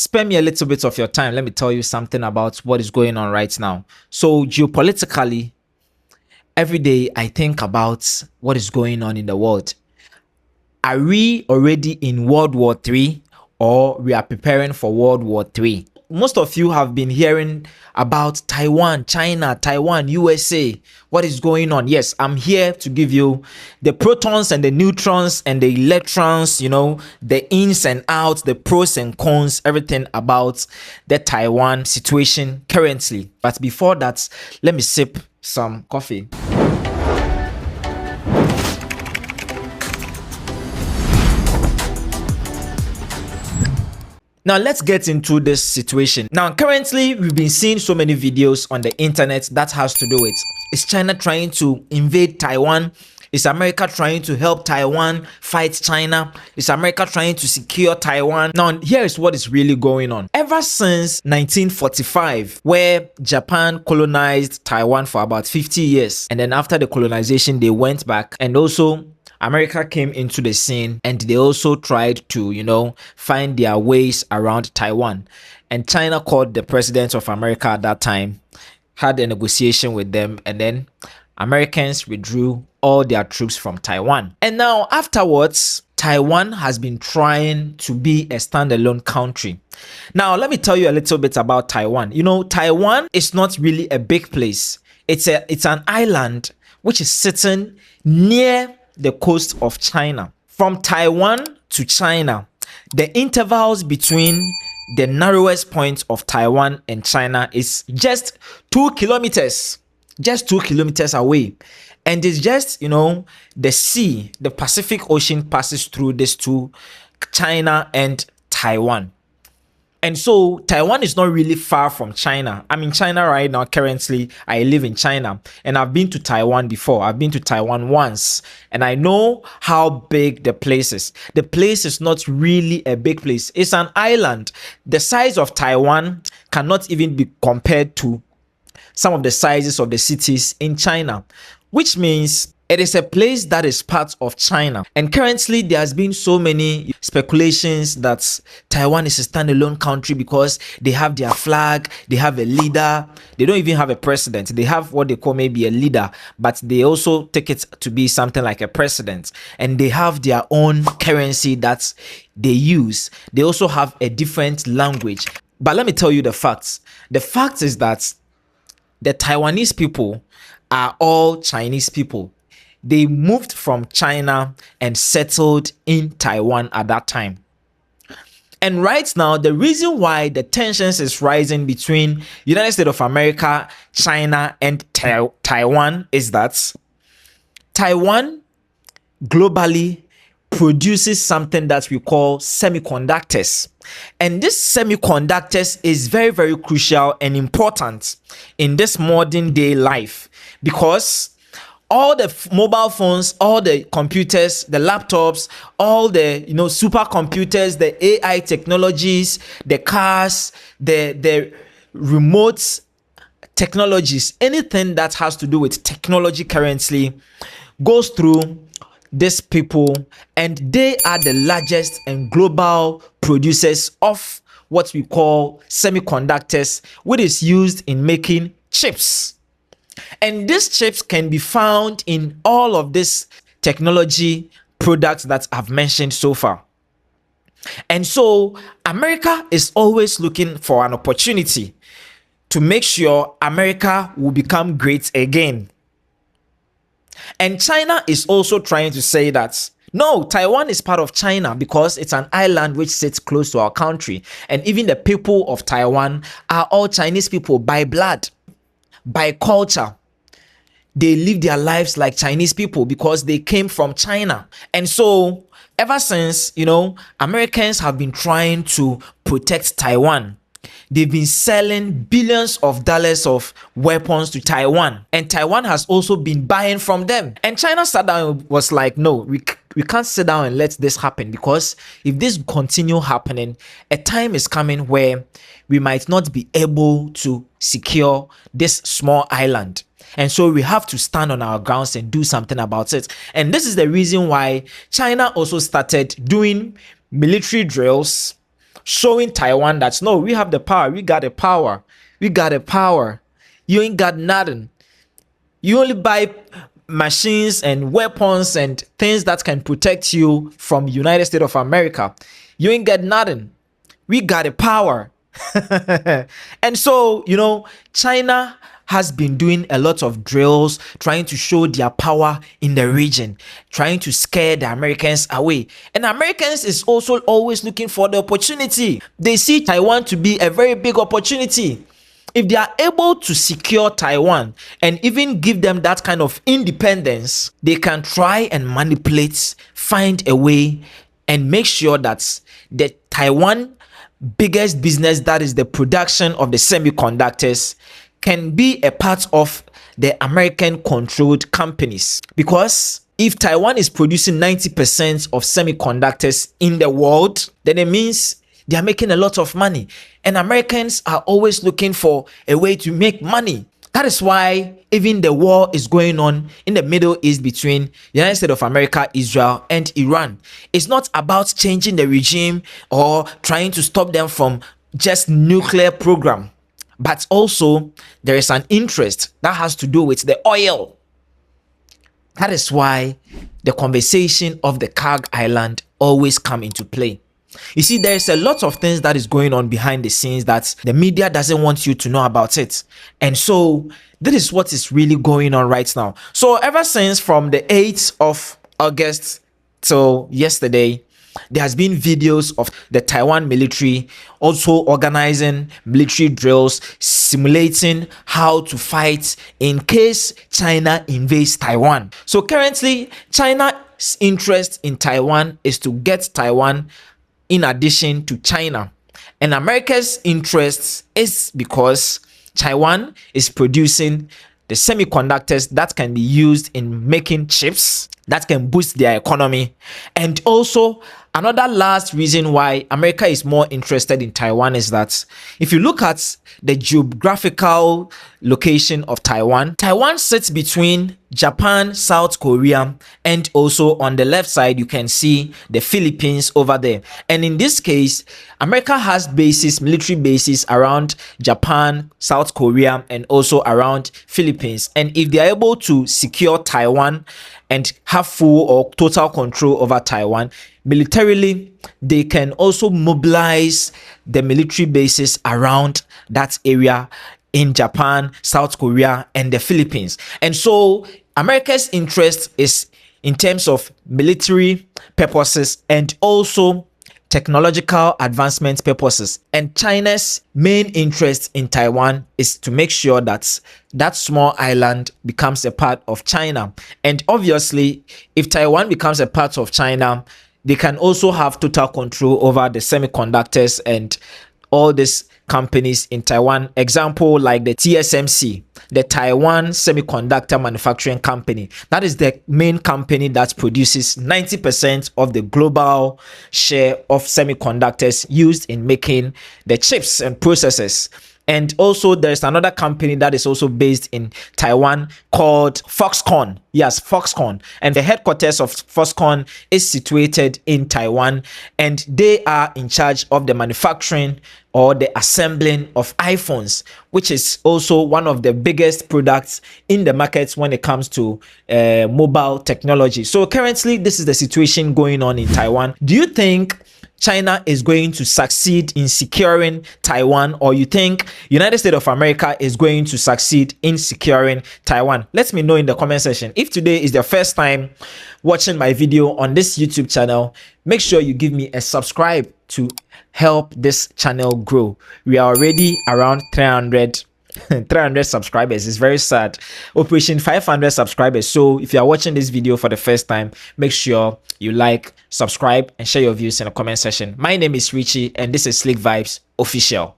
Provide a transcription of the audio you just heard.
spare me a little bit of your time. Let me tell you something about what is going on right now. So geopolitically, every day I think about what is going on in the world. Are we already in World War III, or we are preparing for World War III? Most of you have been hearing about Taiwan, China, Taiwan, USA. What is going on? Yes, I'm here to give you the protons and the neutrons and the electrons, the ins and outs, the pros and cons, everything about the Taiwan situation currently. But before that, let me sip some coffee. Now let's get into this situation. Now currently we've been seeing so many videos on the internet that has to do with, is China trying to invade Taiwan? Is America trying to help Taiwan fight China? Is America trying to secure Taiwan? Now here is what is really going on. Ever since 1945, where Japan colonized Taiwan for about 50 years, and then after the colonization they went back, and also America came into the scene, and they also tried to, find their ways around Taiwan. And China called the president of America at that time, had a negotiation with them, and then Americans withdrew all their troops from Taiwan. And now afterwards, Taiwan has been trying to be a standalone country. Now, let me tell you a little bit about Taiwan. Taiwan is not really a big place. It's an island which is sitting near the coast of China. From Taiwan to China, the intervals between the narrowest point of Taiwan and China is just 2 kilometers, just 2 kilometers away. And it's just, the sea, the Pacific Ocean passes through these two, China and Taiwan. And so Taiwan is not really far from China. I'm in China right now. Currently, I live in China, and I've been to Taiwan before. I've been to Taiwan once, and I know how big the place is. The place is not really a big place. It's an island. The size of Taiwan cannot even be compared to some of the sizes of the cities in China, which means it is a place that is part of China. And currently, there has been so many speculations that Taiwan is a standalone country because they have their flag, they have a leader. They don't even have a president. They have what they call maybe a leader, but they also take it to be something like a president. And they have their own currency that they use. They also have a different language. But let me tell you the facts. The fact is that the Taiwanese people are all Chinese people. They moved from China and settled in Taiwan at that time. And right now, the reason why the tensions is rising between United States of America, China, and Taiwan is that Taiwan globally produces something that we call semiconductors. And this semiconductors is very, very crucial and important in this modern day life, because all the mobile phones, all the computers, the laptops, all the supercomputers, the AI technologies, the cars, the remote technologies, anything that has to do with technology currently goes through these people, and they are the largest and global producers of what we call semiconductors, which is used in making chips. And these chips can be found in all of these technology products that I've mentioned so far. And so America is always looking for an opportunity to make sure America will become great again. And China is also trying to say that, no, Taiwan is part of China because it's an island which sits close to our country. And even the people of Taiwan are all Chinese people by blood, by culture. They live their lives like Chinese people because they came from China. And so ever since, Americans have been trying to protect Taiwan. They've been selling billions of dollars of weapons to Taiwan, and Taiwan has also been buying from them. And China sat down and was like, no, we can't sit down and let this happen, because if this continue happening, a time is coming where we might not be able to secure this small island. And so we have to stand on our grounds and do something about it. And this is the reason why China also started doing military drills showing Taiwan that no, we have the power, we got the power, we got the power. You ain't got nothing. You only buy machines and weapons and things that can protect you from United States of America. You ain't got nothing. We got the power. And so, China has been doing a lot of drills, trying to show their power in the region, trying to scare the Americans away. And Americans is also always looking for the opportunity. They see Taiwan to be a very big opportunity. If they are able to secure Taiwan and even give them that kind of independence, they can try and manipulate, find a way, and make sure that the Taiwan biggest business, that is the production of the semiconductors, can be a part of the American controlled companies. Because if Taiwan is producing 90% of semiconductors in the world, then it means they are making a lot of money, and Americans are always looking for a way to make money. That is why even the war is going on in the Middle East between the United States of America, Israel, and Iran. It's not about changing the regime or trying to stop them from just nuclear program, but also there is an interest that has to do with the oil. That is why the conversation of the Kag Island always come into play. You see, there's a lot of things that is going on behind the scenes that the media doesn't want you to know about it. And so this is what is really going on right now. So ever since from the 8th of August till yesterday, there has been videos of the Taiwan military also organizing military drills, simulating how to fight in case China invades Taiwan. So currently, China's interest in Taiwan is to get Taiwan in addition to China. And America's interest is because Taiwan is producing the semiconductors that can be used in making chips that can boost their economy. And also, another last reason why America is more interested in Taiwan is that if you look at the geographical location of Taiwan, Taiwan sits between Japan, South Korea, and also on the left side, you can see the Philippines over there. And in this case, America has bases, military bases around Japan, South Korea, and also around Philippines. And if they are able to secure Taiwan and have full or total control over Taiwan, militarily, they can also mobilize the military bases around that area in Japan, South Korea, and the Philippines. And so America's interest is in terms of military purposes and also technological advancement purposes. And China's main interest in Taiwan is to make sure that that small island becomes a part of China. And obviously, if Taiwan becomes a part of China, they can also have total control over the semiconductors and all these companies in Taiwan. Example like the TSMC, the Taiwan Semiconductor Manufacturing Company. That is the main company that produces 90% of the global share of semiconductors used in making the chips and processors. And also there's another company that is also based in Taiwan called Foxconn. Yes, Foxconn. And the headquarters of Foxconn is situated in Taiwan, and they are in charge of the manufacturing or the assembling of iPhones, which is also one of the biggest products in the markets when it comes to mobile technology. So currently, this is the situation going on in Taiwan. Do you think China is going to succeed in securing Taiwan, or you think United States of America is going to succeed in securing Taiwan? Let me know in the comment section. If today is the first time watching my video on this YouTube channel, make sure you give me a subscribe to help this channel grow. We are already around 300 subscribers. It's very sad. Operation 500 subscribers. So if you are watching this video for the first time, make sure you like, subscribe, and share your views in the comment section. My name is Richie, and this is Slick Vibes Official.